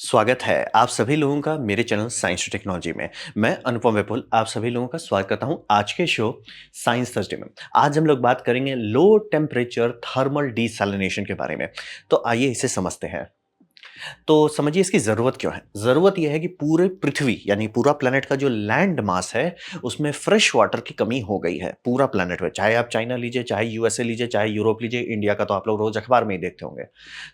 स्वागत है आप सभी लोगों का मेरे चैनल साइंस टेक्नोलॉजी में। मैं अनुपम विपुल आप सभी लोगों का स्वागत करता हूं आज के शो साइंस थर्सडे में। आज हम लोग बात करेंगे लो टेम्परेचर थर्मल डीसैलिनेशन के बारे में। तो आइए इसे समझते हैं। तो समझिए इसकी ज़रूरत क्यों है? ज़रूरत यह है कि पूरे पृथ्वी यानी पूरा प्लैनेट का जो लैंड मास है, उसमें फ्रेश वाटर की कमी हो गई है, पूरा प्लैनेट में। चाहे आप चाइना लीजिए, चाहे यूएसए लीजिए, चाहे यूरोप लीजिए, इंडिया का तो आप लोग रोज़ अखबार में ही देखते होंगे।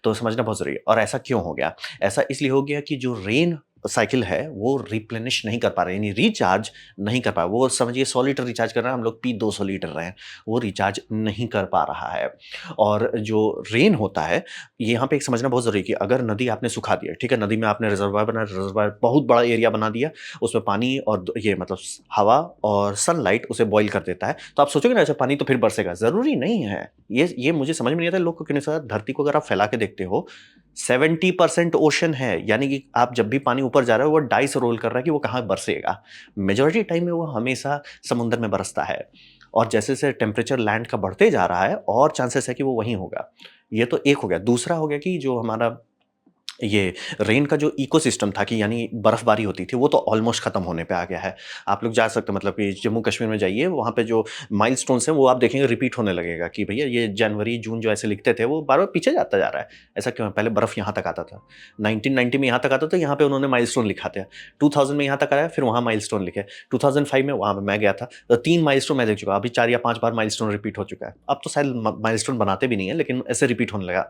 तो समझना बहुत ज़रूरी है और ऐसा क्यों हो गया? ऐसा इसलिए हो गया कि जो रेन साइकिल है, वो रिप्लेनिश नहीं कर पा रहे, यानी रिचार्ज नहीं कर पा रहा। वो समझिए 100 लीटर रिचार्ज कर रहे हैं, हम लोग पी 200 लीटर रहे हैं, वो रिचार्ज नहीं कर पा रहा है। और जो रेन होता है, यहाँ पे एक समझना बहुत ज़रूरी है कि अगर नदी आपने सुखा दी है, ठीक है? नदी में आपने रिज़र्वायर बनाया, रिज़र्वायर बहुत बड़ा एरिया बना दिया, उसमें पानी और ये मतलब हवा और सनलाइट उसे बॉयल कर देता है, तो आप सोचोगे ना अच्छा पानी तो फिर बरसेगा, ज़रूरी नहीं है। ये मुझे समझ में नहीं आता लोग को क्यों नहीं समझ। धरती को अगर आप फैला के देखते हो, 70% ओशन है, यानी कि आप जब भी पानी ऊपर जा रहा है, वो डाइस रोल कर रहा है कि वो कहाँ बरसेगा। मेजॉरिटी टाइम में वो हमेशा समुद्र में बरसता है और जैसे-जैसे टेम्परेचर लैंड का बढ़ते जा रहा है और चांसेस है कि वो वहीं होगा। ये तो एक हो गया। दूसरा हो गया कि जो हमारा ये रेन का जो इकोसिस्टम था कि यानी बर्फबारी होती थी, वो तो ऑलमोस्ट खत्म होने पे आ गया है। आप लोग जा सकते हैं मतलब कि जम्मू कश्मीर में जाइए, वहाँ पे जो माइलस्टोन्स हैं वो आप देखेंगे रिपीट होने लगेगा कि भैया ये जनवरी, जून जो ऐसे लिखते थे वो बार-बार पीछे जाता जा रहा है। ऐसा क्यों है? पहले बर्फ यहाँ तक आता था। 1990 में यहाँ तक आता था, यहाँ पे उन्होंने माइलस्टोन लिखा था। 2000 में यहाँ तक आया, फिर वहाँ माइलस्टोन लिखे। 2005 में वहाँ पे मैं गया था, तो 3 माइलस्टोन मैं देख चुका हूँ। अभी 4 या 5 बार माइलस्टोन रिपीट हो चुका है। अब तो शायद म माइलस्टोन बनाते भी नहीं है, लेकिन ऐसे रिपीट होने लगा।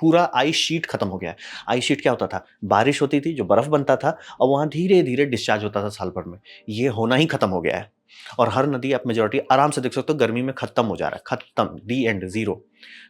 पूरा आइस शीट खत्म हो गया है। आइस शीट क्या होता था? बारिश होती थी, जो बर्फ बनता था और वहाँ धीरे-धीरे डिस्चार्ज होता था साल भर में। ये होना ही खत्म हो गया है और हर नदी आप मेजॉरिटी आराम से देख सकते हो गर्मी में खत्म हो जा रहा है, खत्म, दी एंड, ज़ीरो।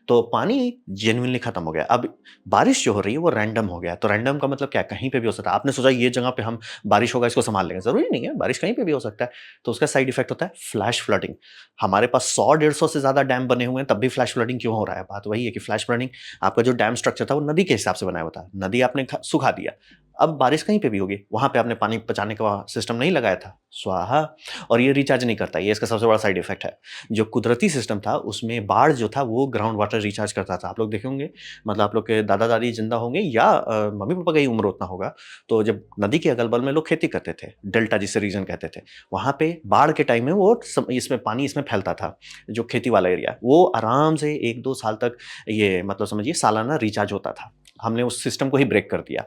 तो पानी जेनुइनली खत्म हो गया। अब बारिश जो हो रही है वो रैंडम हो गया है। तो रैंडम का मतलब क्या है? कहीं पे भी हो सकता है। आपने सोचा ये जगह पे हम बारिश होगा इसको सँभाल लेंगे, ज़रूरी नहीं है, बारिश कहीं पे भी हो सकता है। तो उसका साइड इफ़ेक्ट होता है फ्लैश फ्लडिंग। हमारे पास 100 150 से ज़्यादा डैम बने हुए हैं, तब भी फ्लैश फ्लडिंग क्यों हो रहा है? बात वही है कि फ्लैश फ्लडिंग आपका जो डैम स्ट्रक्चर था वो नदी के हिसाब से बनाया हुआ था। नदी आपने सुखा दिया। अब बारिश कहीं पे भी होगी, वहाँ पे आपने पानी बचाने का सिस्टम नहीं लगाया था, स्वाहा। और ये रिचार्ज नहीं करता, ये इसका सबसे बड़ा साइड इफ़ेक्ट है। जो कुदरती सिस्टम था उसमें बाढ़ जो था वो ग्राउंड वाटर रिचार्ज करता था। आप लोग देखे होंगे, मतलब आप लोग के दादा-दादी ज़िंदा होंगे या मम्मी-पापा का ही उम्र उतना होगा, तो जब नदी के अगल-बगल में लोग खेती करते थे, डेल्टा जिसे रीजन कहते थे, वहाँ पे बाढ़ के टाइम में वो इसमें पानी इसमें फैलता था। जो खेती वाला एरिया, वो आराम से 1-2 साल तक ये मतलब समझिए सालाना रिचार्ज होता था। हमने उस सिस्टम को ही ब्रेक कर दिया।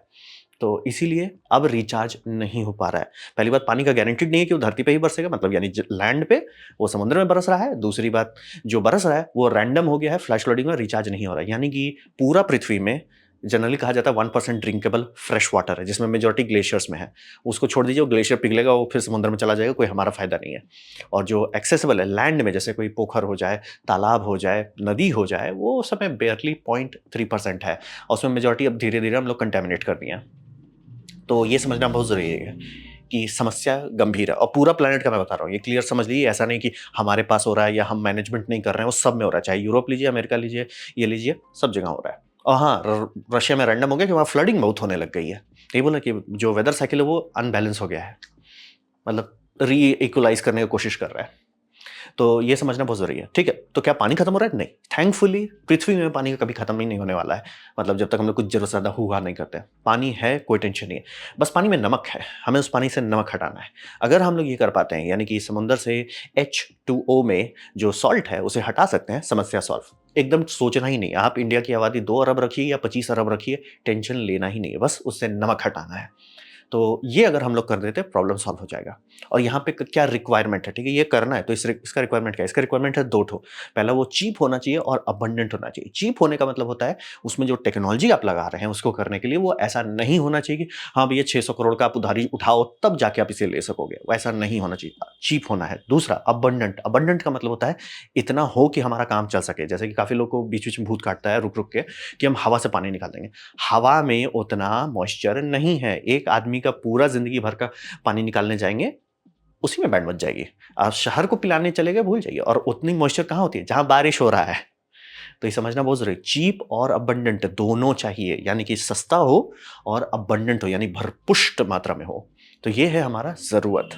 तो इसीलिए अब रिचार्ज नहीं हो पा रहा है। पहली बात पानी का गारंटीड नहीं है कि वो धरती पे ही बरसेगा, मतलब यानी ज लैंड पे, वो समुद्र में बरस रहा है। दूसरी बात, जो बरस रहा है वो रैंडम हो गया है, फ्लैश फ्लडिंग में रिचार्ज नहीं हो रहा है। यानी कि पूरा पृथ्वी में जनरली कहा जाता है 1% ड्रिंकेबल फ्रेश वाटर है, जिसमें मेजॉरिटी ग्लेशियर्स में है। उसको छोड़ दीजिए, वो ग्लेशियर पिघलेगा, वो फिर समुद्र में चला जाएगा, कोई हमारा फ़ायदा नहीं है। और जो एक्सेसिबल है लैंड में, जैसे कोई पोखर हो जाए, तालाब हो जाए, नदी हो जाए, वो सब में बारली 0.3% है और उसमें मेजॉरिटी अब धीरे-धीरे हम लोग कंटामिनेट कर दिए हैं। तो ये समझना बहुत ज़रूरी है कि समस्या गंभीर है और पूरा प्लैनेट का मैं बता रहा हूँ। ये क्लियर समझ लीजिए, ऐसा नहीं कि हमारे पास हो रहा है या हम मैनेजमेंट नहीं कर रहे हैं, वो सब में हो रहा है। चाहे यूरोप लीजिए, अमेरिका लीजिए, ये लीजिए, सब जगह हो रहा है। और हाँ, रशिया में रैंडम हो गया कि वहाँ फ्लडिंग बहुत होने लग गई है। ये बोला कि जो वेदर साइकिल है वो अनबैलेंस हो गया है, मतलब री-इक्वलाइज़ करने की कोशिश कर रहा है। तो ये समझना बहुत ज़रूरी है, ठीक है? तो क्या पानी खत्म हो रहा है? नहीं। थैंकफुली पृथ्वी में पानी का कभी खत्म ही नहीं होने वाला है। मतलब जब तक हम लोग कुछ ज़रूरत से ज़्यादा हुआ नहीं करते। पानी है, कोई टेंशन नहीं है। बस पानी में नमक है, हमें उस पानी से नमक हटाना है। अगर हम लोग ये कर पाते हैं, यानी कि समुद्र से H2O में जो सॉल्ट है, उसे हटा सकते हैं, समस्या सॉल्व। एकदम सोचना ही नहीं। आप इंडिया की आबादी 2 अरब रखिए या 25 अरब रखिए, टेंशन लेना ही नहीं है, बस उससे नमक हटाना है। तो ये अगर हम लोग कर देते हैं, प्रॉब्लम सॉल्व हो जाएगा। और यहाँ पे क्या रिक्वायरमेंट है, ठीक है? ये करना है तो इसका रिक्वायरमेंट क्या है? इसका रिक्वायरमेंट है 2 ठो। पहला वो चीप होना चाहिए और अबंडेंट होना चाहिए। चीप होने का मतलब होता है उसमें जो टेक्नोलॉजी आप लगा रहे हैं उसको करने के लिए, वो ऐसा नहीं होना चाहिए कि हाँ भैया 600 करोड़ का आप उधारी उठाओ तब जाके आप इसे ले सकोगे। वैसा नहीं होना चाहिए, चीप होना है। दूसरा अबंडेंट। अबंडेंट का मतलब होता है इतना हो कि हमारा काम चल सके। जैसे कि काफ़ी लोग को बीच-बीच में भूत काटता है रुक-रुक के कि हम हवा से पानी निकाल देंगे। हवा में उतना मॉइस्चर नहीं है। एक आदमी का पूरा ज़िंदगी भर का पानी निकालने जाएँगे, उसी में बैंड बज जाएगी। आप शहर को पिलाने चले गए, भूल जाइए। और उतनी मॉइस्चर कहाँ होती है? जहाँ बारिश हो रहा है। तो ये समझना बहुत ज़रूरी है। चीप और अबंडेंट दोनों चाहिए, यानी कि सस्ता हो और अबंडेंट हो, यानी भरपुष्ट मात्रा में हो। तो ये है हमारा ज़रूरत।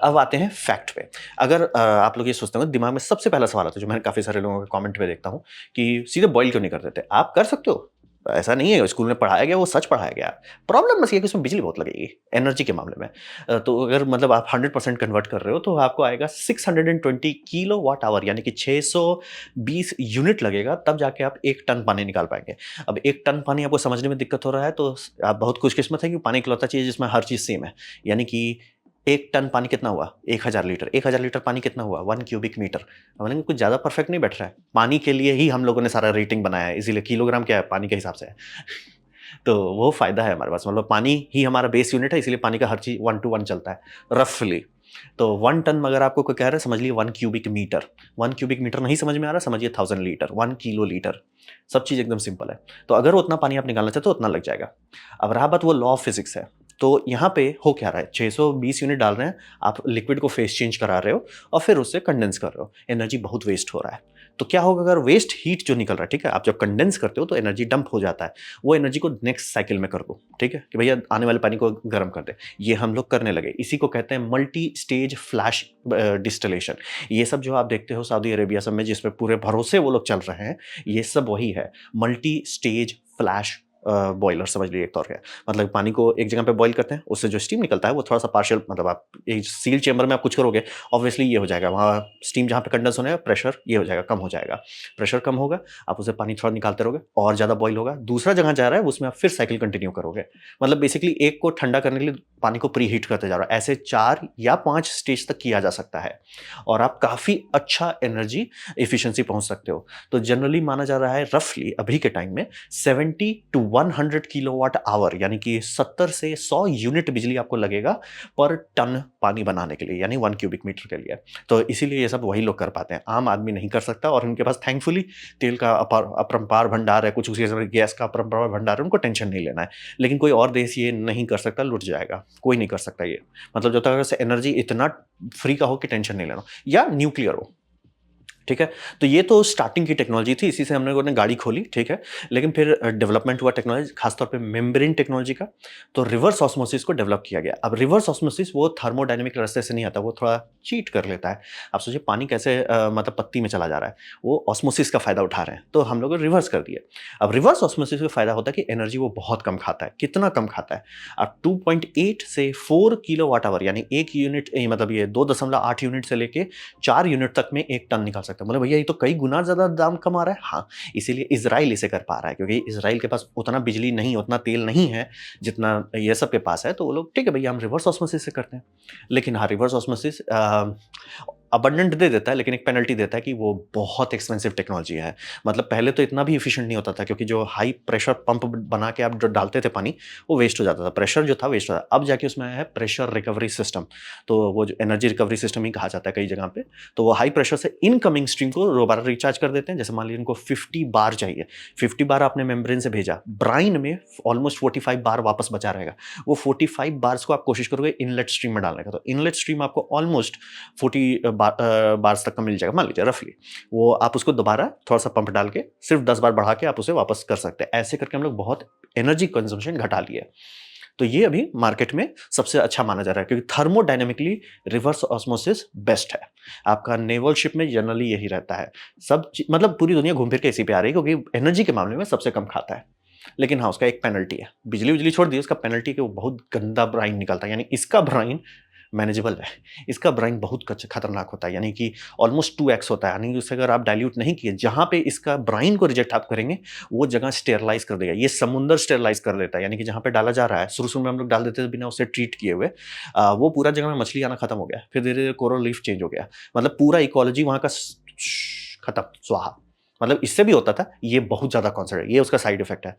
अब आते हैं फैक्ट पे। अगर आप लोग ये सोचते होंगे, दिमाग में सबसे पहला सवाल आता है, जो मैंने काफ़ी सारे लोगों के कमेंट में देखता हूँ कि सीधे बॉयल क्यों नहीं कर देते? आप कर सकते हो। ऐसा नहीं है स्कूल में पढ़ाया गया वो सच पढ़ाया गया। प्रॉब्लम बस ये है कि उसमें बिजली बहुत लगेगी एनर्जी के मामले में। तो अगर मतलब आप 100% कन्वर्ट कर रहे हो तो आपको आएगा 620 किलोवाट आवर यानी कि 620 यूनिट लगेगा, तब जाके आप 1 टन पानी निकाल पाएँगे। अब 1 टन पानी आपको समझने में दिक्कत हो रहा है तो आप बहुत खुशकिस्मत हैं कि पानी इकलौता चीज़ है जिसमें हर चीज़ सेम है। यानी कि 1 टन पानी कितना हुआ? 1000 लीटर। 1000 लीटर पानी कितना हुआ? 1 क्यूबिक मीटर। हमने कुछ ज़्यादा परफेक्ट नहीं बैठ रहा है। पानी के लिए ही हम लोगों ने सारा रेटिंग बनाया है, इसीलिए किलोग्राम क्या है? पानी के हिसाब से है। तो वो फ़ायदा है हमारे पास, मतलब पानी ही हमारा बेस यूनिट है, इसलिए पानी का हर चीज़ 1 टू 1 चलता है, रफ़ली। तो 1 टन अगर आपको कोई कह रहा है, समझ लीजिए 1 क्यूबिक मीटर। 1 क्यूबिक मीटर नहीं समझ में आ रहा, समझिए 1000 लीटर, 1 किलो लीटर। सब चीज़ एकदम सिंपल है। तो अगर उतना पानी आप निकालना चाहते हो, उतना लग जाएगा। अब रहा बात वो लॉ ऑफ फिज़िक्स है। तो यहाँ पे हो क्या रहा है, 620 यूनिट डाल रहे हैं, आप लिक्विड को फेज़ चेंज करा रहे हो और फिर उससे कंडेंस कर रहे हो। एनर्जी बहुत वेस्ट हो रहा है। तो क्या होगा अगर वेस्ट हीट जो निकल रहा है, ठीक है? आप जब कंडेंस करते हो तो एनर्जी डंप हो जाता है। वो एनर्जी को नेक्स्ट साइकिल में कर दो, ठीक है? कि भैया आने वाले पानी को गर्म कर दे। ये हम लोग करने लगे। इसी को कहते हैं मल्टी स्टेज फ्लैश डिस्टिलेशन। ये सब जो आप देखते हो सऊदी अरेबिया सब में, जिसपे पूरे भरोसे वो लोग चल रहे हैं, ये सब वही है। मल्टी स्टेज फ्लैश बॉयलर समझ लीजिए एक तौर पे। मतलब पानी को एक जगह पे बॉयल करते हैं, उससे जो स्टीम निकलता है वो थोड़ा-सा पार्शियल, मतलब आप एक सील चेंबर में आप कुछ करोगे, ऑब्वियसली ये हो जाएगा। वहाँ स्टीम जहाँ पे कंडेंस होने का प्रेशर ये हो जाएगा, कम हो जाएगा। प्रेशर कम होगा, आप उसे पानी थोड़ा निकालते रहोगे और ज़्यादा बॉयल होगा। दूसरा जगह जा रहा है उसमें आप फिर साइकिल कंटिन्यू करोगे। मतलब बेसिकली एक को ठंडा करने के लिए पानी को प्रीहीट करते जा रहा है। ऐसे 4 या 5 स्टेज तक किया जा सकता है और आप काफ़ी अच्छा एनर्जी एफिशिएंसी पहुँच सकते हो। तो जनरली माना जा रहा है रफली अभी के टाइम में 70 टू 100 किलोवाट आवर यानी कि 70 से 100 यूनिट बिजली आपको लगेगा पर टन पानी बनाने के लिए, यानी 1 क्यूबिक मीटर के लिए। तो इसीलिए ये सब वही लोग कर पाते हैं, आम आदमी नहीं कर सकता। और उनके पास थैंकफुली तेल का अपरंपार भंडार है, कुछ उसी तरह गैस का अपरंपार भंडार है, उनको टेंशन नहीं लेना है। लेकिन कोई और देश ये नहीं कर सकता, लुट जाएगा। कोई नहीं कर सकता ये। मतलब जब तक एनर्जी इतना फ्री का हो कि टेंशन नहीं लेना, या न्यूक्लियर हो, ठीक है? तो ये तो स्टार्टिंग की टेक्नोलॉजी थी, इसी से हम लोगों ने गाड़ी खोली, ठीक है? लेकिन फिर डेवलपमेंट हुआ टेक्नोलॉजी, खासतौर पे मेम्ब्रेन टेक्नोलॉजी का, तो रिवर्स ऑस्मोसिस को डेवलप किया गया। अब रिवर्स ऑस्मोसिस वो थर्मोडायनामिक रास्ते से नहीं आता, वो थोड़ा चीट कर लेता है। आप सोचिए पानी कैसे मतलब पत्ती में चला जा रहा है, वो ऑस्मोसिस का फ़ायदा उठा रहे हैं, तो हम लोग रिवर्स कर दिए। अब रिवर्स ऑस्मोसिस का फ़ायदा होता है कि एनर्जी वो बहुत कम खाता है। कितना कम खाता है? अब 2.8 से 4 किलोवाट आवर यानी 1 यूनिट मतलब ये 2.8 यूनिट से लेके 4 यूनिट तक में 1 टन निकाल सकता है। बोले भैया ये तो कई गुना ज़्यादा दाम कमा रहा है। हाँ, इसीलिए इज़राइल इसे कर पा रहा है, क्योंकि इज़राइल के पास उतना बिजली नहीं, उतना तेल नहीं है जितना ये सब के पास है। तो वो लोग ठीक है भैया हम रिवर्स ऑस्मोसिस से करते हैं। लेकिन हाँ, रिवर्स ऑस्मोसिस अबंडेंट दे देता है, लेकिन एक पेनल्टी देता है कि वो बहुत एक्सपेंसिव टेक्नोलॉजी है। मतलब पहले तो इतना भी एफिशिएंट नहीं होता था, क्योंकि जो हाई प्रेशर पंप बना के आप जो डालते थे पानी, वो वेस्ट हो जाता था। प्रेशर जो था वेस्ट होता था। अब जाके उसमें आया है प्रेशर रिकवरी सिस्टम। तो वो जो एनर्जी रिकवरी सिस्टम ही कहा जाता है कई जगह पे। तो वो हाई प्रेशर से इनकमिंग स्ट्रीम को दोबारा रिचार्ज कर देते हैं। जैसे मान लीजिए इनको 50 बार चाहिए, 50 बार आपने मेम्ब्रेन से भेजा, ब्राइन में ऑलमोस्ट 45 बार वापस बचा रहेगा। वो 45 बार्स को आप कोशिश करोगे इनलेट स्ट्रीम में डालने का, तो इनलेट स्ट्रीम आपको ऑलमोस्ट 40 बार्स तक का मिल जाएगा, मान लीजिए रफली। वो आप उसको दोबारा थोड़ा सा पंप डाल के सिर्फ 10 बार बढ़ा के आप उसे वापस कर सकते हैं। ऐसे करके हम लोग बहुत एनर्जी कंजम्पशन घटा लिए। तो ये अभी मार्केट में सबसे अच्छा माना जा रहा है, क्योंकि थर्मोडायनेमिकली रिवर्स ऑस्मोसिस बेस्ट है। आपका नेवल शिप में जनरली यही रहता है। मतलब पूरी दुनिया घूम फिर के इसी पे आ रही है, क्योंकि एनर्जी के मामले में सबसे कम खाता है। लेकिन हाँ, उसका एक पेनल्टी है। बिजली छोड़ दी, उसका पेनल्टी कि वो बहुत गंदा ब्राइन निकलता है। यानी इसका ब्राइन मैनेजेबल है, इसका ब्राइन बहुत खतरनाक होता है, यानी कि ऑलमोस्ट 2x होता है। यानी कि उसे अगर आप डाइल्यूट नहीं किए, जहाँ पे इसका ब्राइन को रिजेक्ट आप करेंगे, वो जगह स्टेरलाइज कर देगा। ये समुंदर स्टेरलाइज कर देता है, यानी कि जहाँ पे डाला जा रहा है, शुरू में हम लोग डाल देते थे बिना उसे ट्रीट किए हुए, वो पूरा जगह में मछली आना खत्म हो गया। फिर धीरे धीरे कोरल रीफ चेंज हो गया, मतलब पूरा इकोलॉजी वहाँ का खत्म, स्वाहा। मतलब इससे भी होता था, ये बहुत ज़्यादा कॉन्सर्ट है, ये उसका साइड इफेक्ट है।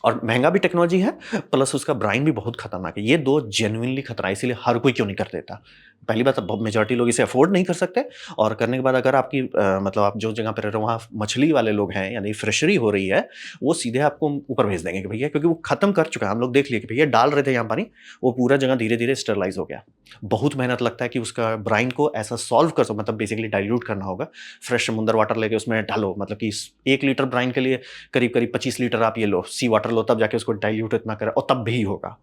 और महंगा भी टेक्नोलॉजी है, प्लस उसका ब्राइन भी बहुत खतरनाक है। ये दो जेन्युइनली खतरा है, इसीलिए हर कोई क्यों नहीं कर देता। पहली बात, मेजॉरिटी लोग इसे अफोर्ड नहीं कर सकते, और करने के बाद अगर आपकी मतलब आप जो जगह पे रह रहे हो वहाँ मछली वाले लोग हैं, यानी फिशरी हो रही है, वो सीधे आपको ऊपर भेज देंगे कि भैया, क्योंकि वो खत्म कर चुका है। हम लोग देख लिए कि भैया डाल रहे थे यहाँ पानी, वो पूरा जगह धीरे धीरे स्टरलाइज हो गया। बहुत मेहनत लगता है कि उसका ब्राइन को ऐसा सॉल्व कर सको, मतलब बेसिकली डाइल्यूट करना होगा। फ्रेश समुंदर वाटर लेके उसमें डालो, मतलब कि 1 लीटर ब्राइन के लिए करीब करीब 25 लीटर आप ये लो, सी वाटर लो, तब जाके उसको डाइल्यूट इतना करे, और तब भी होगा।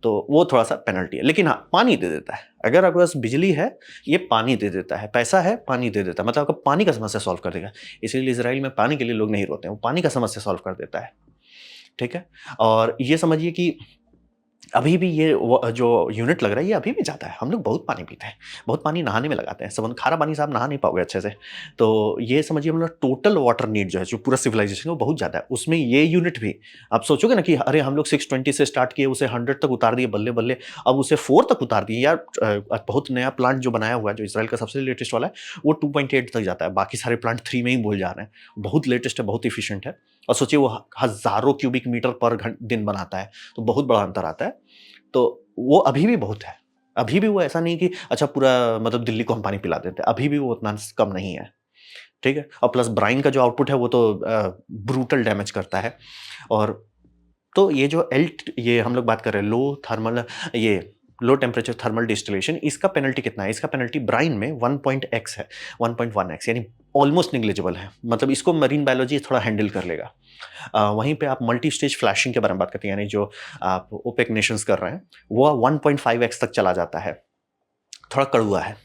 तो वो थोड़ा सा पेनल्टी है। लेकिन हाँ, पानी दे देता है। अगर आपके पास बिजली है, ये पानी दे देता है। पैसा है, पानी दे देता है। मतलब आपका पानी का समस्या सॉल्व कर देगा। इसीलिए इजराइल में पानी के लिए लोग नहीं रोते हैं, वो पानी का समस्या सॉल्व कर देता है। ठीक है? और ये समझिए कि अभी भी ये जो यूनिट लग रहा है ये अभी भी जाता है। हम लोग बहुत पानी पीते हैं, बहुत पानी नहाने में लगाते हैं। समुद्र खारा पानी से आप नहा नहीं पाओगे अच्छे से। तो ये समझिए मतलब टोटल वाटर नीड जो है, जो पूरा सिविलाइजेशन है वो बहुत ज़्यादा है। उसमें ये यूनिट भी आप सोचोगे ना कि अरे हम लोग 620 से स्टार्ट किए, उसे 100 तक उतार दिए बल्ले-बल्ले, अब उसे 4 तक उतार दिए यार। बहुत नया प्लांट जो बनाया हुआ है, जो इज़राइल का सबसे लेटेस्ट वाला है, वो 2.8 तक जाता है। बाकी सारे प्लांट 3 में ही बोल जा रहे हैं। बहुत लेटेस्ट है, बहुत एफिशिएंट है। और सोचिए वो हज़ारों क्यूबिक मीटर पर दिन बनाता है, तो बहुत बड़ा अंतर आता है। तो वो अभी भी बहुत है। अभी भी वो ऐसा नहीं कि अच्छा पूरा मतलब दिल्ली को हम पानी पिला देते हैं, अभी भी वो उतना कम नहीं है, ठीक है? और प्लस ब्राइन का जो आउटपुट है वो तो ब्रूटल डैमेज करता है। और तो ये जो ये हम लोग बात कर रहे हैं ये लो टेम्परेचर थर्मल डिस्टिलेशन, इसका पेनल्टी कितना है? इसका पेनल्टी ब्राइन में 1.x है, 1.1x यानी ऑलमोस्ट नेग्लिजिबल है। मतलब इसको मरीन बायोलॉजी थोड़ा हैंडल कर लेगा। वहीं पे आप मल्टी स्टेज फ्लैशिंग के बारे में बात करते हैं, यानी जो आप ओपेक नेशंस कर रहे हैं, वो 1.5x तक चला जाता है। थोड़ा कड़वा है।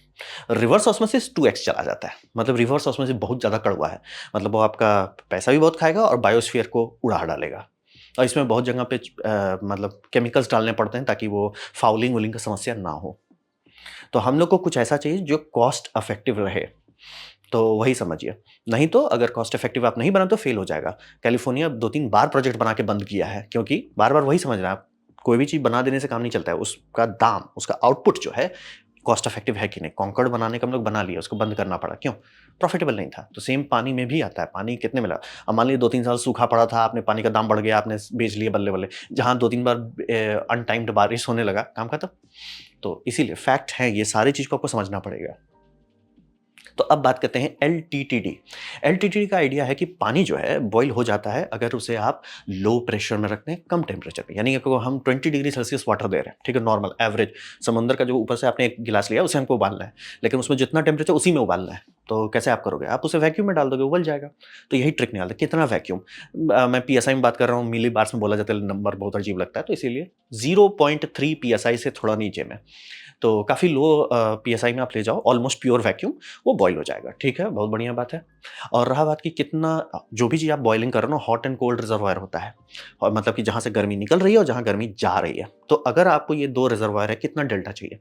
रिवर्स ऑस्मोसिस 2x चला जाता है। मतलब रिवर्स ऑस्मोसिस बहुत ज़्यादा कड़वा है। मतलब वो आपका पैसा भी बहुत खाएगा और बायोस्फीयर को उड़ा डालेगा। और इसमें बहुत जगह पे मतलब केमिकल्स डालने पड़ते हैं ताकि वो फाउलिंग-वूलिंग का समस्या ना हो। तो हम लोग को कुछ ऐसा चाहिए जो कॉस्ट इफेक्टिव रहे। तो वही समझिए। नहीं तो अगर कॉस्ट इफेक्टिव आप नहीं बना तो फेल हो जाएगा। कैलिफोर्निया 2-3 बार प्रोजेक्ट बना के बंद किया है, क्योंकि बार-बार वही समझ रहे हैं आप, कोई भी चीज़ बना देने से काम नहीं चलता है। उसका दाम, उसका आउटपुट जो है कॉस्ट इफेक्टिव है कि नहीं। कॉन्कॉर्ड बनाने का हम लोग बना लिया, उसको बंद करना पड़ा। क्यों? प्रॉफिटेबल नहीं था। तो सेम पानी में भी आता है। पानी कितने में लगा? अब मान लीजिए 2-3 साल सूखा पड़ा था, आपने पानी का दाम बढ़ गया, आपने बेच लिए बल्ले-बल्ले। जहाँ 2-3 बार अनटाइम्ड बारिश होने लगा, काम खत्म। तो इसीलिए फैक्ट है, ये सारी चीज़ को आपको समझना पड़ेगा। तो अब बात करते हैं एलटीटीडी। एलटीटीडी का आइडिया है कि पानी जो है बॉईल हो जाता है अगर उसे आप लो प्रेशर में रखते हैं, कम टेम्परेचर पे। यानी कि हम 20 डिग्री सेल्सियस वाटर दे रहे हैं, ठीक है, नॉर्मल एवरेज। समुद्र का जो ऊपर से आपने एक गिलास लिया उसे हमको उबालना है, लेकिन उसमें जितना टेम्परेचर उसी में उबालना है। तो कैसे आप करोगे? आप उसे वैक्यूम में डाल दोगे, उबल जाएगा। तो यही ट्रिक निकालते हैं, कितना वैक्यूम। मैं पीएसआई में बात कर रहा हूँ, मिली बार्स में बोला जाता है, नंबर बहुत अजीब लगता है, तो इसीलिए 0.3 पीएसआई से थोड़ा नीचे में। तो काफ़ी लो पीएसआई में आप ले जाओ, ऑलमोस्ट प्योर वैक्यूम, वो बॉयल हो जाएगा। ठीक है, बहुत बढ़िया बात है। और रहा बात कि कितना, जो भी चीज़ आप बॉइलिंग कर रहे हो, हॉट एंड कोल्ड रिजर्वायर होता है, और मतलब कि जहाँ से गर्मी निकल रही है और जहाँ गर्मी जा रही है। तो अगर आपको ये 2 रिजर्वायर है, कितना डेल्टा चाहिए?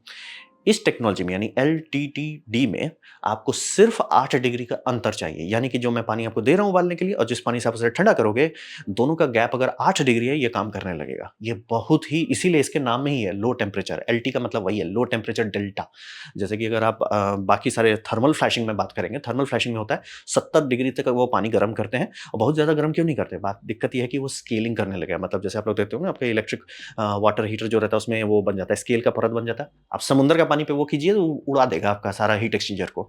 इस टेक्नोलॉजी में यानी एलटीटीडी में आपको सिर्फ 8 डिग्री का अंतर चाहिए। यानी कि जो मैं पानी आपको दे रहा हूँ उबालने के लिए और जिस पानी से आप उसे ठंडा करोगे, दोनों का गैप अगर 8 डिग्री है, ये काम करने लगेगा। ये बहुत ही, इसीलिए इसके नाम में ही है लो टेम्परेचर। एलटी का मतलब वही है, लो टेम्परेचर डेल्टा। जैसे कि अगर आप बाकी सारे थर्मल फ्लैशिंग में बात करेंगे, थर्मल फ्लैशिंग में होता है 70 डिग्री तक वो पानी गर्म करते हैं, और बहुत ज़्यादा गर्म क्यों नहीं करते? बात दिक्कत ये है कि वो स्केलिंग करने लगे। मतलब जैसे आप लोग देखते हो ना, आपका इलेक्ट्रिक वाटर हीटर जो रहता है उसमें वो बन जाता है, स्केल का परत बन जाता है। आप समुद्र का पानी पे वो कीजिए तो उड़ा देगा आपका सारा हीट एक्सचेंजर को।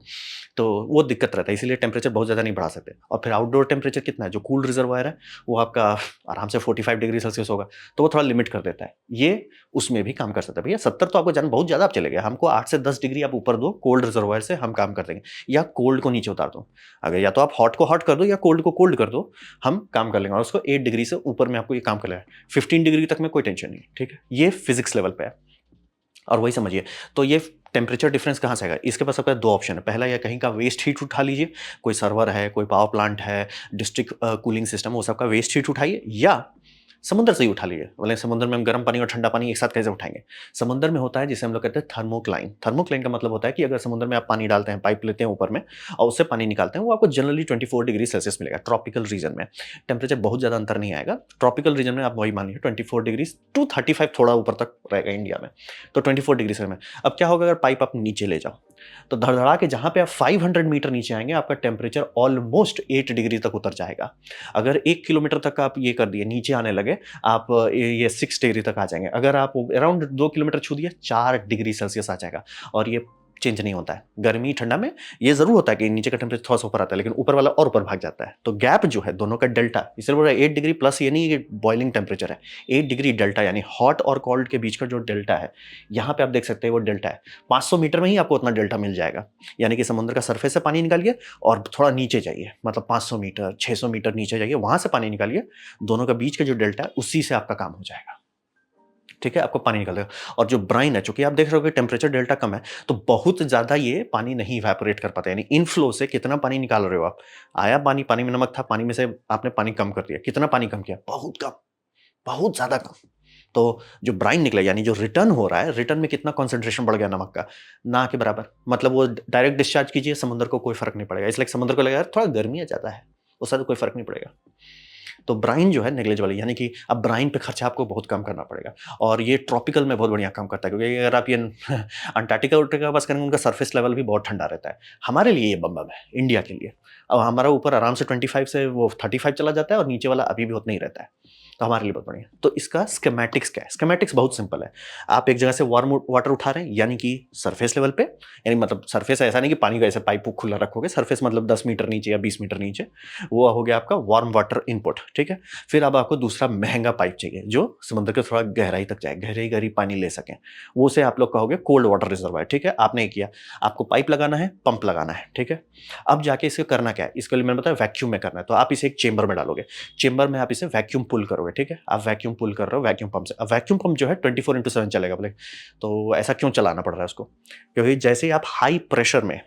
तो वो दिक्कत रहता है, इसीलिए टेम्परेचर बहुत ज़्यादा नहीं बढ़ा सकते। और फिर आउटडोर टेम्परेचर कितना है? जो कूल रिजर्वायर है वो आपका आराम से 45 डिग्री सेल्सियस होगा, तो वो थोड़ा लिमिट कर देता है। ये उसमें भी काम कर सकता है। भैया 70 तो आपको जान बहुत ज़्यादा आप चले गए। हमको 8 से 10 डिग्री आप ऊपर दो कोल्ड रिजर्वायर से, हम काम कर देंगे। या कोल्ड को नीचे उतार दो। अगर या तो आप हॉट को हॉट कर दो या कोल्ड को कोल्ड कर दो, हम काम कर लेंगे। और उसको 8 डिग्री से ऊपर में आपको ये काम कर लेगा। 15 डिग्री तक में कोई टेंशन नहीं, ठीक है? ये फिजिक्स लेवल पे है। और वही समझिए, तो ये टेम्परेचर डिफरेंस कहाँ से आएगा? इसके पास आपका 2 ऑप्शन है। पहला, या कहीं का वेस्ट हीट उठा लीजिए, कोई सर्वर है, कोई पावर प्लांट है, डिस्ट्रिक्ट कूलिंग सिस्टम, वो सबका वेस्ट हीट उठाइए, या समुद्र से ही उठा लीजिए। बोले समुद्र में हम गर्म पानी और ठंडा पानी एक साथ कैसे उठाएंगे? समुद्र में होता है जिसे हम लोग कहते हैं थर्मोक्लाइन। थर्मोक्लाइन का मतलब होता है कि अगर समुद्र में आप पानी डालते हैं, पाइप लेते हैं ऊपर में और उससे पानी निकालते हैं, वो आपको जनरली 24 डिग्री सेल्सियस मिलेगा। ट्रॉपिकल रीजन में टेम्परेचर बहुत ज़्यादा अंतर नहीं आएगा। ट्रॉपिकल रीजन में आप वही मानिए 24 डिग्री टू 35, थोड़ा ऊपर तक रहेगा इंडिया में, तो 24 डिग्री से में। अब क्या होगा अगर पाइप आप नीचे ले जाओ, तो धड़धड़ा के जहाँ पे आप 500 मीटर नीचे आएंगे, आपका टेम्परेचर ऑलमोस्ट 8 डिग्री तक उतर जाएगा। अगर 1 किलोमीटर तक आप ये कर दिए, नीचे आने लगे, आप ये 6 डिग्री तक आ जाएंगे। अगर आप अराउंड 2 किलोमीटर छू दिए, 4 डिग्री सेल्सियस आ जाएगा। और ये चेंज नहीं होता है। गर्मी ठंडा में ये जरूर होता है कि नीचे का टेम्परेचर थोड़ा सा ऊपर आता है, लेकिन ऊपर वाला और ऊपर भाग जाता है। तो गैप जो है दोनों का डेल्टा, इसलिए बोल रहा है 8 डिग्री प्लस, ये नहीं कि बॉइलिंग टेम्परेचर है, 8 डिग्री डेल्टा, यानी हॉट और कोल्ड के बीच का जो डेल्टा है, यहाँ पे आप देख सकते हैं वो डेल्टा है। 500 मीटर में ही आपको उतना डेल्टा मिल जाएगा। यानी कि समुद्र का सरफेस से पानी निकालिए और थोड़ा नीचे जाइए, मतलब 500 मीटर 600 मीटर नीचे जाइए, वहां से पानी निकालिए, दोनों का बीच का जो डेल्टा है उसी से आपका काम हो जाएगा। ठीक है, आपको पानी निकाल देगा। और जो ब्राइन है, चूंकि आप देख रहे हो कि टेम्परेचर डेल्टा कम है, तो बहुत ज्यादा ये पानी नहीं इवेपोरेट कर पाता। यानी इनफ्लो से कितना पानी निकाल रहे हो आप? आया पानी, पानी में नमक था, पानी में से आपने पानी कम कर दिया। कितना पानी कम किया? बहुत कम। बहुत ज़्यादा कम। तो जो ब्राइन निकला यानी जो रिटर्न हो रहा है, रिटर्न में कितना कॉन्सेंट्रेशन बढ़ गया नमक का? ना के बराबर। मतलब वो डायरेक्ट डिस्चार्ज कीजिए, समुद्र को कोई फ़र्क नहीं पड़ेगा। इसलिए समुद्र को लगेगा यार थोड़ा गर्मी है ज़्यादा है, उससे तो कोई फ़र्क नहीं पड़ेगा। तो ब्राइन जो है नेग्लिजिबल है, यानी कि अब ब्राइन पे खर्चा आपको बहुत कम करना पड़ेगा और ये ट्रॉपिकल में बहुत बढ़िया काम करता है, क्योंकि अगर आप ये अंटार्कटिका उर्टिका बस करेंगे, उनका सरफेस लेवल भी बहुत ठंडा रहता है। हमारे लिए ये बम है, इंडिया के लिए। अब हमारा ऊपर आराम से 25 से वो 35 चला जाता है और नीचे वाला अभी भी उतना ही रहता है। तो हमारे लिए बहुत बढ़िया। तो इसका स्कीमेटिक्स क्या है? स्कीमेटिक्स बहुत सिंपल है। आप एक जगह से वार्म वाटर उठा रहे हैं, यानी कि सरफेस लेवल पे, यानी मतलब सरफेस ऐसा नहीं कि पानी का ऐसे पाइप खुला रखोगे, सरफेस मतलब 10 मीटर नीचे या 20 मीटर नीचे, वो हो गया आपका वार्म वाटर इनपुट, ठीक है। फिर अब आपको दूसरा महंगा पाइप चाहिए जो समुद्र के थोड़ा गहराई तक जाए, गहरी गहरी पानी ले सकें, वो से आप लोग कहोगे कोल्ड वाटर रिजर्वायर, ठीक है। आपने ये किया, आपको पाइप लगाना है, पंप लगाना है, ठीक है। अब जाके इसे करना क्या है, इसके लिए मैंने बताया वैक्यूम में करना है। तो आप इसे एक चेंबर में डालोगे, चेंबर में आप इसे वैक्यूम पुल करोगे, ठीक है। आप वैक्यूम पुल कर रहे हो वैक्यूम पंप से। अब वैक्यूम पंप जो है 24/7 चलेगा, बोले तो ऐसा क्यों चलाना पड़ रहा है उसको? क्योंकि जैसे ही आप हाई प्रेशर में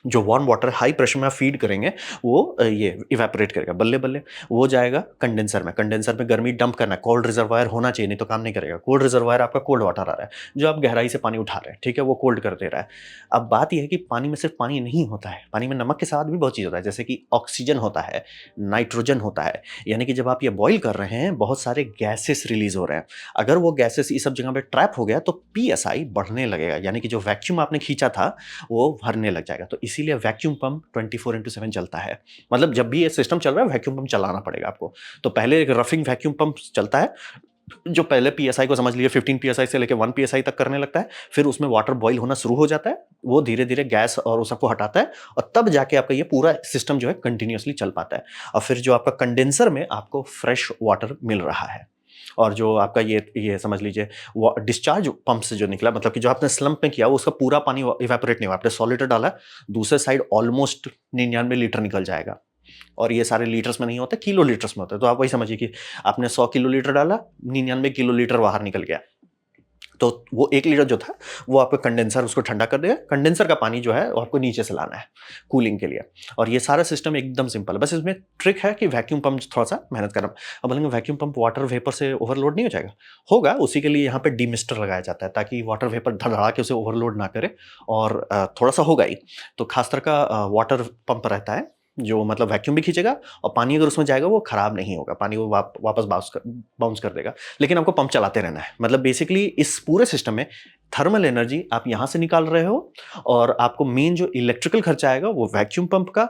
जो वार्म वाटर हाई प्रेशर में आप फीड करेंगे, वो ये इवेपोरेट करेगा बल्ले बल्ले, वो जाएगा कंडेंसर में। कंडेंसर में गर्मी डंप करना है, कोल्ड रिजर्वायर होना चाहिए, नहीं तो काम नहीं करेगा। कोल्ड रिजर्वायर आपका कोल्ड वाटर आ रहा है, जो आप गहराई से पानी उठा रहे हैं, ठीक है, वो कोल्ड कर दे रहा है। अब बात यह है कि पानी में सिर्फ पानी नहीं होता है, पानी में नमक के साथ भी बहुत चीज़ होता है, जैसे कि ऑक्सीजन होता है, नाइट्रोजन होता है। यानी कि जब आप ये बॉईल कर रहे हैं, बहुत सारे गैसेस रिलीज हो रहे हैं। अगर वो गैसेस इस सब जगह पे ट्रैप हो गया तो पीएसआई बढ़ने लगेगा, यानी कि जो वैक्यूम आपने खींचा था वो भरने लग जाएगा। तो इसीलिए वैक्यूम पंप 24/7 चलता है। मतलब जब भी ये सिस्टम चल रहा है, वैक्यूम पंप चलाना पड़ेगा आपको। तो पहले एक रफिंग वैक्यूम पंप चलता है, जो पहले पीएसआई को समझ लीजिए 15 पीएसआई से लेके 1 पीएसआई तक करने लगता है। फिर उसमें वाटर बॉईल होना शुरू हो जाता है, वो धीरे-धीरे गैस और उस सबको हटाता है और तब जाके आपका ये पूरा सिस्टम जो है कंटीन्यूअसली चल पाता है। और फिर जो आपका कंडेंसर में आपको फ्रेश वाटर मिल रहा है। और जो आपका ये समझ लीजिए वो डिस्चार्ज पंप से जो निकला, मतलब कि जो आपने स्लंप में किया, वो उसका पूरा पानी इवेपोरेट नहीं हुआ। आपने 100 लीटर डाला, दूसरे साइड ऑलमोस्ट 99 लीटर निकल जाएगा। और ये सारे लीटर्स में नहीं होते, किलो लीटर्स में होते हैं। तो आप वही समझिए कि आपने 100 किलो लीटर डाला, 99 किलो लीटर बाहर निकल गया। तो वो 1 लीटर जो था, वो आपका कंडेंसर उसको ठंडा कर देगा। कंडेंसर का पानी जो है वो आपको नीचे से लाना है कूलिंग के लिए। और ये सारा सिस्टम एकदम सिंपल है, बस इसमें ट्रिक है कि वैक्यूम पंप थोड़ा-सा मेहनत करना। अब बोलेंगे वैक्यूम पंप वाटर वेपर से ओवरलोड नहीं हो जाएगा? होगा, उसी के लिए यहाँ पे डीमिस्टर लगाया जाता है, ताकि वाटर वेपर धड़ाधड़ा के उसे ओवरलोड ना करे। और थोड़ा-सा होगा ही। तो खास तरह का वाटर पंप रहता है, जो मतलब वैक्यूम भी खींचेगा और पानी अगर उसमें जाएगा वो खराब नहीं होगा, पानी वो वापस बाउंस कर देगा। लेकिन आपको पंप चलाते रहना है। मतलब बेसिकली इस पूरे सिस्टम में थर्मल एनर्जी आप यहाँ से निकाल रहे हो, और आपको मेन जो इलेक्ट्रिकल खर्चा आएगा वो वैक्यूम पंप का,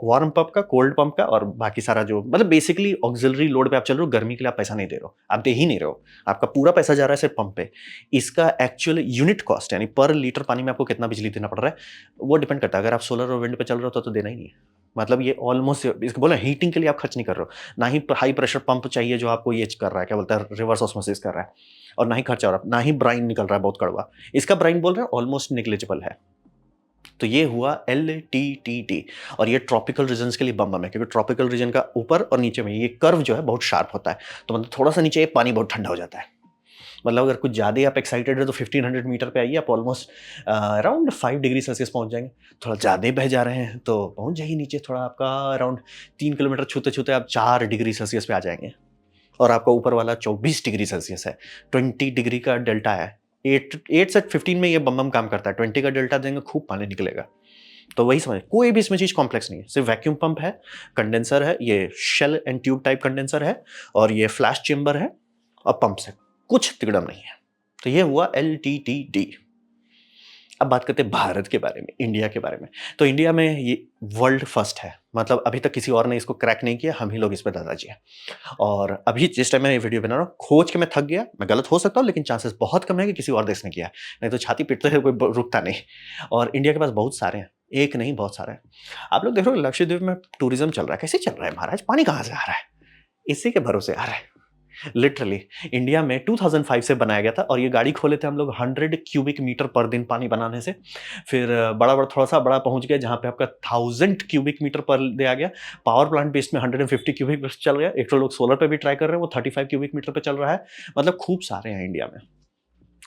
वार्म पंप का, कोल्ड पंप का, और बाकी सारा जो मतलब बेसिकली ऑक्सिलरी लोड पे आप चल रहे हो, गर्मी के लिए आप पैसा नहीं दे रहे हो, आप दे ही नहीं रहे हो। आपका पूरा पैसा जा रहा है सिर्फ पंप पे। इसका एक्चुअल यूनिट कॉस्ट, यानी पर लीटर पानी में आपको कितना बिजली देना पड़ रहा है, वो डिपेंड करता है। अगर आप सोलर और विंड पे चल रहे हो तो देना ही नहीं है। मतलब ये ऑलमोस्ट इसको बोला हीटिंग के लिए आप खर्च नहीं कर रहे हो। ना ही हाई प्रेशर पंप चाहिए जो आपको ये कर रहा है, क्या बोलता है, रिवर्स ऑस्मोसिस कर रहा है, और ना ही खर्चा हो रहा है, ना ही ब्राइन निकल रहा है बहुत कड़वा। इसका ब्राइन बोल रहे हैं ऑलमोस्ट नेग्लिजिबल है। तो ये हुआ LTTT। और ये ट्रॉपिकल रीजन्स के लिए बम है, क्योंकि ट्रॉपिकल रीजन का ऊपर और नीचे में ये कर्व जो है बहुत शार्प होता है। तो मतलब थोड़ा सा नीचे पानी बहुत ठंडा हो जाता है। मतलब अगर कुछ ज़्यादा आप एक्साइटेड है तो 1500 मीटर पे आइए, आप ऑलमोस्ट अराउंड 5 डिग्री सेल्सियस पहुंच जाएंगे। थोड़ा ज़्यादा ही बह जा रहे हैं तो पहुंच जाइए नीचे, थोड़ा आपका अराउंड 3 किलोमीटर छूते छूते आप 4 डिग्री सेल्सियस पे आ जाएंगे। और आपका ऊपर वाला 24 डिग्री सेल्सियस है, 20 डिग्री का डेल्टा है। 8 से 15 में ये बम काम करता है, 20 का डेल्टा देंगे खूब पानी निकलेगा। तो वही समझ, कोई भी इसमें चीज़ कॉम्प्लेक्स नहीं है, सिर्फ वैक्यूम पंप है, कंडेंसर है, ये shell and tube type condenser है, और ये फ्लैश चेंबर है, और पंप से कुछ तिगड़म नहीं है। तो ये हुआ LTTD। अब बात करते हैं भारत के बारे में, इंडिया के बारे में। तो इंडिया में ये वर्ल्ड फर्स्ट है, मतलब अभी तक किसी और ने इसको क्रैक नहीं किया, हम ही लोग इस पे दादाजी हैं। और अभी जिस टाइम मैं ये वीडियो बना रहा हूँ, खोज के मैं थक गया, मैं गलत हो सकता हूँ, लेकिन चांसेस बहुत कम है कि किसी और देश ने किया है, नहीं तो छाती पीटते हैं, कोई रुकता नहीं। और इंडिया के पास बहुत सारे हैं, एक नहीं बहुत सारे हैं। आप लोग देख रहे हो लक्षद्वीप में टूरिज्म चल रहा है, कैसे चल रहा है महाराज, पानी कहाँ से आ रहा है? इसी के भरोसे आ रहा है। लिटरली इंडिया में 2005 से बनाया गया था, और ये गाड़ी खोले थे हम लोग 100 क्यूबिक मीटर पर दिन पानी बनाने से। फिर बड़ा बड़ा थोड़ा सा बड़ा पहुंच गया जहां पे आपका 1000 क्यूबिक मीटर पर डे आ गया। पावर प्लांट बेस्ड में 150 क्यूबिक मीटर चल गया। एक तो लोग सोलर पे भी ट्राई कर रहे हैं, वो 35 क्यूबिक मीटर पे चल रहा है। मतलब खूब सारे हैं इंडिया में।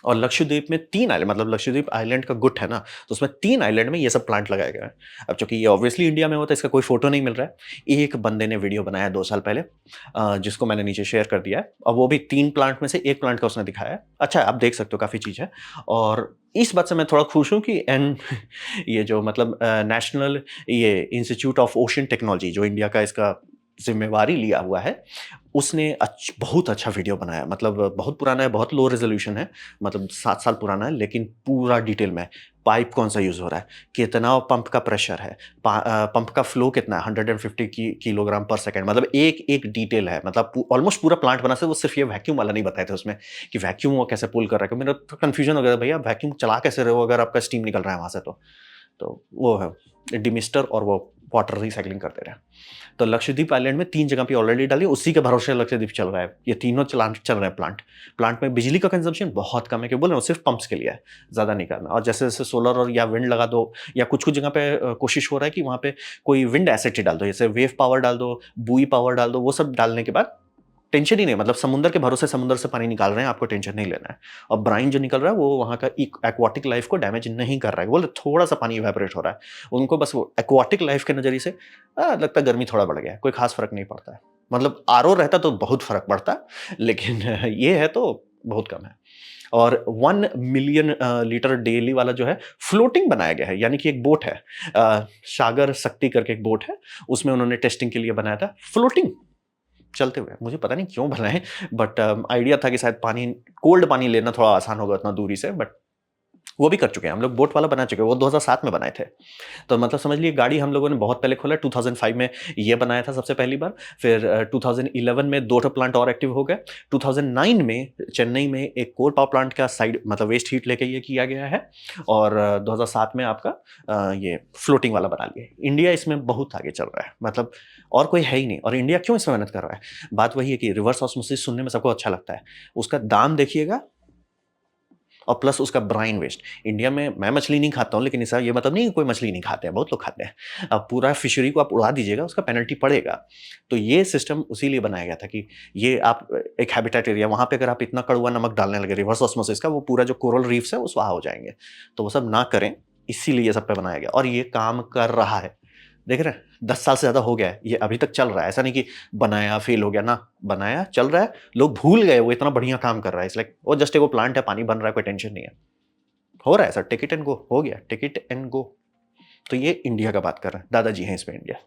और लक्षद्वीप में 3 आइलैंड, मतलब लक्षद्वीप आइलैंड का गुट है ना, तो उसमें 3 आइलैंड में ये सब प्लांट लगाए गए हैं। अब चूँकि ये ऑब्वियसली इंडिया में होता है, इसका कोई फ़ोटो नहीं मिल रहा है। एक बंदे ने वीडियो बनाया 2 साल पहले, जिसको मैंने नीचे शेयर कर दिया है, और वो भी 3 प्लांट में से 1 प्लांट का उसने दिखाया है। अच्छा है, आप देख सकते हो काफ़ी चीज़ है। और इस बात से मैं थोड़ा खुश हूँ कि ये जो मतलब नेशनल ये इंस्टीट्यूट ऑफ ओशन टेक्नोलॉजी जो इंडिया का इसका ज़िम्मेवारी लिया हुआ है, उसने बहुत अच्छा वीडियो बनाया। मतलब बहुत पुराना है, बहुत लो रेज़ोल्यूशन है, मतलब 7 साल पुराना है, लेकिन पूरा डिटेल में पाइप कौन-सा यूज़ हो रहा है, कितना पंप का प्रेशर है, पंप का फ्लो कितना है, 150 किलोग्राम पर सेकंड, मतलब एक-एक डिटेल है। मतलब ऑलमोस्ट पूरा प्लांट बना से वो सिर्फ़ ये वैक्यूम वाला नहीं बताए थे उसमें, कि वैक्यूम वो कैसे पुल कर रहा है। मेरा तो कन्फ्यूज़न हो गया, भैया वैक्यूम चला कैसे रहे हो अगर आपका स्टीम निकल रहा है वहाँ से तो? तो वो है डिमिस्टर, और वो वाटर रिसाइक्लिंग करते रहे। तो लक्षद्वीप आइलैंड में 3 जगह पे ऑलरेडी डाली, उसी के भरोसे लक्षद्वीप चल रहा है। ये तीनों चल रहे हैं प्लांट। प्लांट में बिजली का कंजम्पशन बहुत कम है, क्यों बोल रहा हूँ, सिर्फ पंप्स के लिए है, ज़्यादा नहीं करना। और जैसे-जैसे सोलर और या विंड लगा दो, या कुछ-कुछ जगह पे कोशिश हो रहा है कि वहाँ पे कोई विंड एसेट ही डाल दो, जैसे वेव पावर डाल दो, बुई पावर डाल दो, वो सब डालने के बाद टेंशन ही नहीं, मतलब समुद्र के भरोसे समुद्र से पानी निकाल रहे हैं, आपको टेंशन नहीं लेना है। और ब्राइन जो निकल रहा है वो वहाँ का एक्वाटिक लाइफ को डैमेज नहीं कर रहा है, बोले थोड़ा सा पानी इवेपोरेट हो रहा है, उनको बस वो एक्वाटिक लाइफ के नजरिए से लगता है गर्मी थोड़ा बढ़ गया है, कोई खास फर्क नहीं पड़ता है। मतलब आरओ रहता तो बहुत फर्क पड़ता, लेकिन ये है तो बहुत कम है। और 1 मिलियन लीटर डेली वाला जो है फ्लोटिंग बनाया गया है, यानी कि एक बोट है, सागर शक्ति करके एक बोट है, उसमें उन्होंने टेस्टिंग के लिए बनाया था फ्लोटिंग चलते हुए। मुझे पता नहीं क्यों बनाए, बट आइडिया था कि शायद पानी, कोल्ड पानी लेना थोड़ा आसान होगा उतना दूरी से, बट वो भी कर चुके हैं हम लोग, बोट वाला बना चुके हैं, वो 2007 में बनाए थे। तो मतलब समझ लीजिए गाड़ी हम लोगों ने बहुत पहले खोला, 2005 में ये बनाया था सबसे पहली बार, फिर 2011 में 2 ठो प्लांट और एक्टिव हो गए, 2009 में चेन्नई में एक कोल पावर प्लांट का साइड मतलब वेस्ट हीट लेके ये किया गया है, और 2007 में आपका ये फ्लोटिंग वाला बना लिया। इंडिया इसमें बहुत आगे चल रहा है, मतलब और कोई है ही नहीं। और इंडिया क्यों इसमें मेहनत कर रहा है? बात वही है कि रिवर्स ऑस्मोसिस सुनने में सबको अच्छा लगता है, उसका दाम देखिएगा, और प्लस उसका ब्राइन वेस्ट। इंडिया में मैं मछली नहीं खाता हूँ, लेकिन इसका ये मतलब नहीं कि कोई मछली नहीं खाते हैं, बहुत लोग खाते हैं। अब पूरा फिशरी को आप उड़ा दीजिएगा, उसका पेनल्टी पड़ेगा। तो ये सिस्टम उसी लिए बनाया गया था कि ये आप एक हैबिटेट एरिया, वहाँ पे अगर आप इतना कड़वा नमक डालने लगे रिवर्स ऑस्मोसिस का, वो पूरा जो कोरल रीफ्स है वो स्वाहा हो जाएंगे। तो वो सब ना करें, इसीलिए ये सब पे बनाया गया, और ये काम कर रहा है। देख रहे हैं, 10 साल से ज़्यादा हो गया है, ये अभी तक चल रहा है। ऐसा नहीं कि बनाया फेल हो गया ना, बनाया चल रहा है, लोग भूल गए वो इतना बढ़िया काम कर रहा है। इट्स लाइक वो जस्ट वो प्लांट है, पानी बन रहा है, कोई टेंशन नहीं है। हो रहा है sir, take it and go, हो गया, टेक इट एंड गो। तो ये इंडिया का बात कर रहे हैं, दादाजी हैं इसमें इंडिया।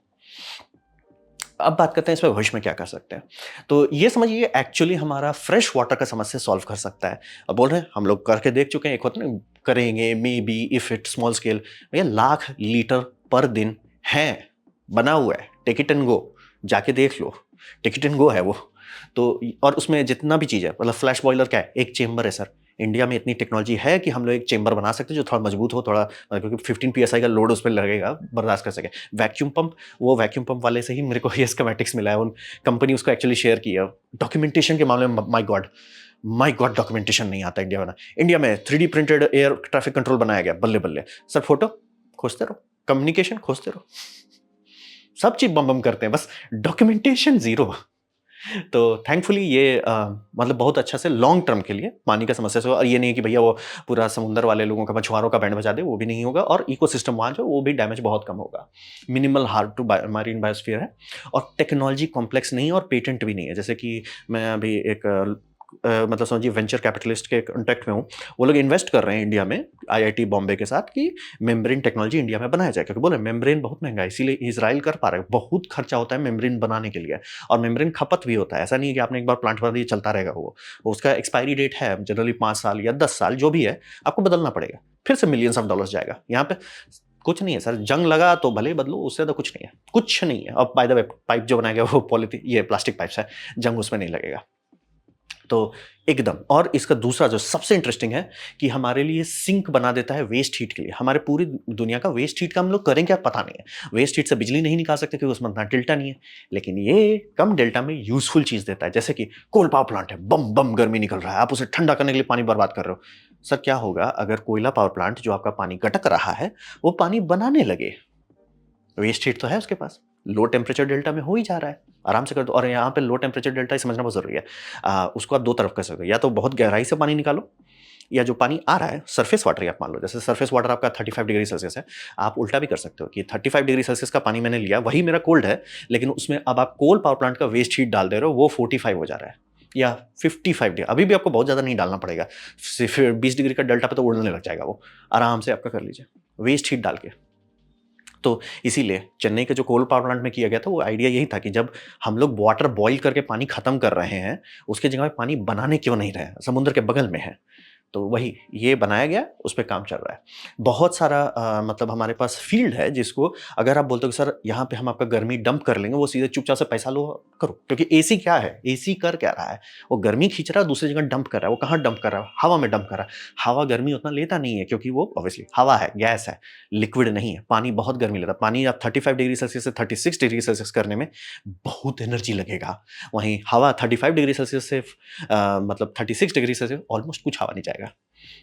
अब बात करते हैं इसमें भविष्य में क्या कर सकते हैं। तो ये समझिए एक्चुअली हमारा फ्रेश वाटर का समस्या सॉल्व कर सकता है। अब बोल रहे हैं हम लोग करके देख चुके हैं, एक होता ना करेंगे may be if it small scale, भैया लाख लीटर पर दिन है, बना हुआ है, टेक इट एंड गो, जाके देख लो, टेक इट एंड गो है वो। तो और उसमें जितना भी चीज़ है, मतलब फ्लैश बॉयलर क्या है, एक चेंबर है सर। इंडिया में इतनी टेक्नोलॉजी है कि हम लोग एक चेंबर बना सकते हैं जो थोड़ा मजबूत हो, थोड़ा क्योंकि 15 पीएसआई का लोड उस पर लगेगा, बर्दाश्त कर सके। वैक्यूम पंप, वो वैक्यूम पंप वाले से ही मेरे को ये स्कीमेटिक्स मिला है, उन कंपनी उसको एक्चुअली शेयर की है। डॉक्यूमेंटेशन के मामले में माय गॉड डॉक्यूमेंटेशन नहीं आता इंडिया में। इंडिया में 3D printed air traffic control बनाया गया, बल्ले बल्ले। सर फोटो खोजते रहो, कम्युनिकेशन खोजते रहो, सब चीज बम बम करते हैं, बस डॉक्यूमेंटेशन जीरो। तो थैंकफुली ये मतलब बहुत अच्छा से लॉन्ग टर्म के लिए पानी का समस्या से, और ये नहीं है कि भैया वो पूरा समुद्र वाले लोगों का मछुआरों का बैंड बजा दे, वो भी नहीं होगा, और इकोसिस्टम वहाँ जो वो भी डैमेज बहुत कम होगा। मिनिमल हार्म टू मारीन बायोस्फीयर है, और टेक्नोलॉजी कॉम्प्लेक्स नहीं है, और पेटेंट भी नहीं है। जैसे कि मैं अभी एक मतलब समझिए वेंचर कैपिटलिस्ट के कॉन्टेक्ट में हूँ, वो लोग इन्वेस्ट कर रहे हैं इंडिया में आईआईटी बॉम्बे के साथ कि मेम्ब्रेन टेक्नोलॉजी इंडिया में बनाया जाए, क्योंकि बोले मेम्ब्रेन बहुत महंगा है, इसीलिए इजराइल कर पा रहे हैं, बहुत खर्चा होता है मेम्ब्रेन बनाने के लिए, और मेम्ब्रेन खपत भी होता है। ऐसा नहीं है कि आपने एक बार प्लांट बना दिया चलता रहेगा, वो उसका एक्सपायरी डेट है जनरली 5 साल या 10 साल, जो भी है आपको बदलना पड़ेगा, फिर से मिलियंस ऑफ डॉलर्स जाएगा। यहाँ पे कुछ नहीं है सर, जंग लगा तो भले ही बदलो, उससे तो कुछ नहीं है, कुछ नहीं है। अब बाय द वे पाइप जो बनाया गया वो पॉलीथीन, ये प्लास्टिक पाइप्स है, जंग उसमें नहीं लगेगा। तो एकदम। और इसका दूसरा जो सबसे इंटरेस्टिंग है कि हमारे लिए सिंक बना देता है वेस्ट हीट के लिए। हमारे पूरी दुनिया का वेस्ट हीट का हम लोग करें क्या पता नहीं है, वेस्ट हीट से बिजली नहीं निकाल सकते क्योंकि उसमें इतना डेल्टा नहीं है, लेकिन ये कम डेल्टा में यूजफुल चीज देता है। जैसे कि कोल पावर प्लांट है, बम बम गर्मी निकल रहा है, आप उसे ठंडा करने के लिए पानी बर्बाद कर रहे हो। सर क्या होगा अगर कोयला पावर प्लांट जो आपका पानी गटक रहा है वो पानी बनाने लगे, वेस्ट हीट तो है उसके पास, लो टेम्परेचर डेल्टा में हो ही जा रहा है, आराम से कर दो। और यहाँ पे लो टेम्परेचर डेल्टा समझना बहुत जरूरी है। उसको आप दो तरफ कर सकते हो, या तो बहुत गहराई से पानी निकालो, या जो पानी आ रहा है सरफेस वाटर ही आप मान लो, जैसे सरफेस वाटर आपका 35 डिग्री सेल्सियस है, आप उल्टा भी कर सकते हो कि 35 डिग्री सेल्सियस का पानी मैंने लिया, वही मेरा कोल्ड है, लेकिन उसमें अब आप कोल पावर प्लांट का वेस्ट हीट डाल दे रहे हो, वो 45 हो जा रहा है या 55 डिग्री। अभी भी आपको बहुत ज़्यादा नहीं डालना पड़ेगा, सिर्फ 20 डिग्री का डेल्टा पे तो उड़ने लग जाएगा वो, आराम से आपका कर लीजिए वेस्ट हीट डाल के। तो इसीलिए चेन्नई के जो कोल पावर प्लांट में किया गया था, वो आइडिया यही था कि जब हम लोग वाटर बॉईल करके पानी खत्म कर रहे हैं, उसकी जगह पे पानी बनाने क्यों नहीं रहे हैं, समुद्र के बगल में है। तो वही ये बनाया गया, उस पे काम चल रहा है। बहुत सारा मतलब हमारे पास फील्ड है जिसको अगर आप बोलते हो कि सर यहाँ पे हम आपका गर्मी डंप कर लेंगे, वो सीधे चुपचाप से पैसा लो करो, क्योंकि एसी क्या है, एसी कर क्या रहा है, वो गर्मी खींच रहा है, दूसरी जगह डंप कर रहा है। वो कहाँ डंप कर रहा है? हवा में डंप कर रहा है। हवा गर्मी उतना लेता नहीं है, क्योंकि वो ऑब्वियसली हवा है, गैस है, लिक्विड नहीं है। पानी बहुत गर्मी लेता है। पानी आप 35 डिग्री सेल्सियस से 36 डिग्री सेल्सियस करने में बहुत एनर्जी लगेगा। वहीं हवा 35 डिग्री सेल्सियस से मतलब 36 डिग्री सेल्सियस ऑलमोस्ट कुछ हवा नहीं जाएगा।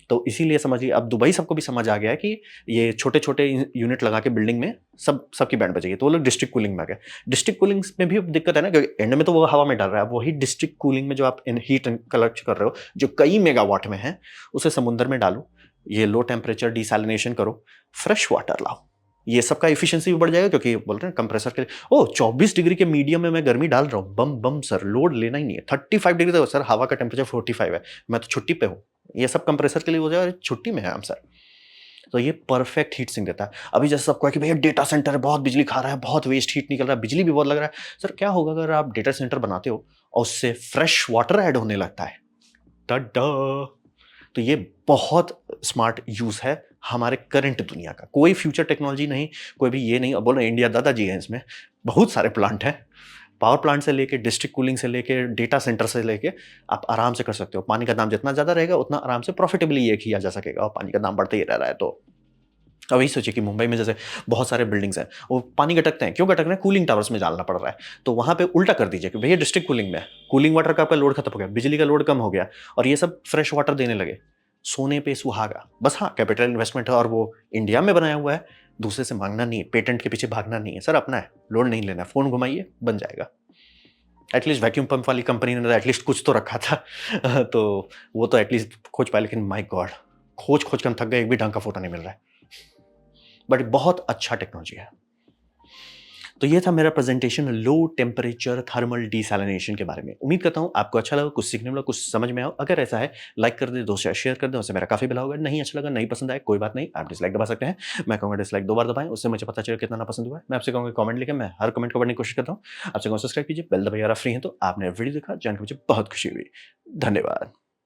तो इसीलिए समझिए अब दुबई सबको भी समझ आ गया है कि ये छोटे-छोटे यूनिट लगा के बिल्डिंग में सबकी बैंड बजेगी। तो वो लोग डिस्ट्रिक्ट कूलिंग में आ गए। डिस्ट्रिक्ट कूलिंग में भी दिक्कत है ना, क्योंकि एंड में तो वो हवा में डाल रहा है। अब वही डिस्ट्रिक्ट कूलिंग में जो आप हीट कलेक्ट कर रहे हो, जो कई मेगावाट में है, उसे समुद्र में डालो। ये लो टेम्परेचर डिसैलिनेशन करो, फ्रेश वाटर लाओ। ये सबका एफिशिएंसी भी बढ़ जाएगा, क्योंकि बोल रहे हैं कंप्रेसर के लिए 24 डिग्री के मीडियम में मैं गर्मी डाल रहा हूँ, बम बम सर, लोड लेना ही नहीं है। 35 डिग्री तो सर हवा का टेम्परेचर 45 है, मैं तो छुट्टी पे हूँ। ये सब कंप्रेसर के लिए हो जाएगा, छुट्टी में है हम सर। तो ये परफेक्ट हीट सिंक देता है। अभी जैसे सबको है कि भैया डेटा सेंटर है, बहुत बिजली खा रहा है, बहुत वेस्ट हीट निकल रहा है, बिजली भी बहुत लग रहा है। सर क्या होगा अगर आप डेटा सेंटर बनाते हो और उससे फ्रेश वाटर ऐड होने लगता है? टड्डा! तो ये बहुत स्मार्ट यूज है हमारे करंट दुनिया का। कोई फ्यूचर टेक्नोलॉजी नहीं, कोई भी ये नहीं। अब बोल रहे इंडिया दादाजी है इसमें, बहुत सारे प्लांट हैं। पावर प्लांट से लेके डिस्ट्रिक्ट कूलिंग से लेके डेटा सेंटर से लेके आप आराम से कर सकते हो। पानी का दाम जितना ज़्यादा रहेगा उतना आराम से प्रॉफिटेबली ये किया जा सकेगा, और पानी का दाम बढ़ते ही रह रहा है। तो अब वही सोचिए कि मुंबई में जैसे बहुत सारे बिल्डिंग्स हैं, वो पानी गटकते हैं। क्यों गटक रहे हैं? कूलिंग टावर्स में डालना पड़ रहा है। तो वहाँ पे उल्टा कर दीजिए कि भैया डिस्ट्रिक्ट कूलिंग में कूलिंग वाटर का आपका लोड खत्म हो गया, बिजली का लोड कम हो गया, और ये सब फ्रेश वाटर देने लगे। सोने पे सुहागा। बस हाँ, कैपिटल इन्वेस्टमेंट है और वो इंडिया में बनाया हुआ है, दूसरे से मांगना नहीं है, पेटेंट के पीछे भागना नहीं है। सर अपना है, लोड नहीं लेना, फ़ोन घुमाइए बन जाएगा। एटलीस्ट वैक्यूम पंप वाली कंपनी ने एटलीस्ट कुछ तो रखा था तो वो तो एटलीस्ट खोज पाए, लेकिन माय गॉड, खोज खोज कर हम थक गए, एक भी ढंग का फोटो नहीं मिल रहा है। बट बहुत अच्छा टेक्नोलॉजी है। तो ये था मेरा presentation low temperature thermal desalination के बारे में। उम्मीद करता हूँ आपको अच्छा लगा, कुछ सीखने मिला, कुछ समझ में आओ। अगर ऐसा है लाइक कर दे, दोस्तों शेयर कर दे, उससे मेरा काफी भला होगा। नहीं अच्छा लगा, नहीं पसंद आया, कोई बात नहीं, आप डिसलाइक दबा सकते हैं। मैं कहूँगा डिसलाइक 2 बार दबाएं, उससे मुझे पता चले कितना ना पसंद हुआ है। मैं आपसे कहूँगा कमेंट लिखे, मैं हर कमेंट को पढ़ने की कोशिश करता हूँ। आपसे कहूँगा सब्सक्राइब कीजिए, बेल दबाइए। अगर आप फ्री हैं तो आपने वीडियो देखा, जान के मुझे बहुत खुशी हुई। धन्यवाद।